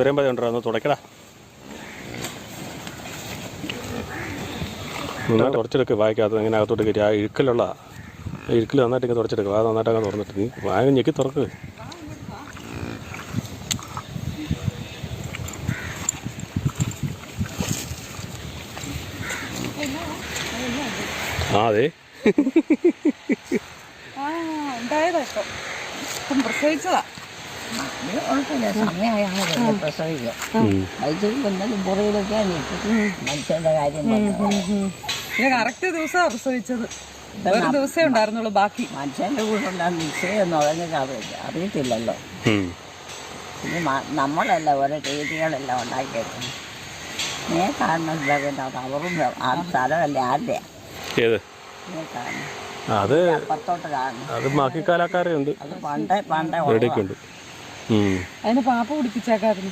വരുമ്പോൾ ഉണ്ടോ തുടക്കടാ. നന്നായിട്ട് തുടച്ചെടുക്കുക വായിക്കാത്ത ഇങ്ങനെ അകത്തോട്ട് കയറ്റി. ആ ഇഴുക്കിൽ നന്നായിട്ട് ഇങ്ങനെ തുടച്ചെടുക്കുക. അത് നന്നായിട്ട് അങ്ങ് തുറന്നിട്ട് നീ വായ ഞെക്കി തുറക്ക്. ആ അതെ പ്രസവിച്ചതാ. മനുഷ്യന്റെ കാര്യം കറക്റ്റ് ദിവസമാ പ്രസവിച്ചത്. ഒരു ദിവസമേ ഉണ്ടായിരുന്നുള്ളൂ ബാക്കി. മനുഷ്യന്റെ കൂടെ നിശ്ചയം അറിയത്തില്ലല്ലോ. പിന്നെ നമ്മളല്ല ഓരോ രീതികളെല്ലാം ഉണ്ടാക്കിയേക്കുന്നത്. നീ കാണുന്നില്ല. പിന്നെ അവറും ആ സ്ഥലമല്ലേ ആരുടെയാ നീ കാണുന്നു. അപ്പുറത്തോട്ട് കാണുന്നു. അത് മാക്കിക്കാലാക്കാരുണ്ട്. അത് പണ്ടേ ഉണ്ട്. അതിന് പാപ്പ കുടിപ്പിച്ചേക്കായിരുന്നു.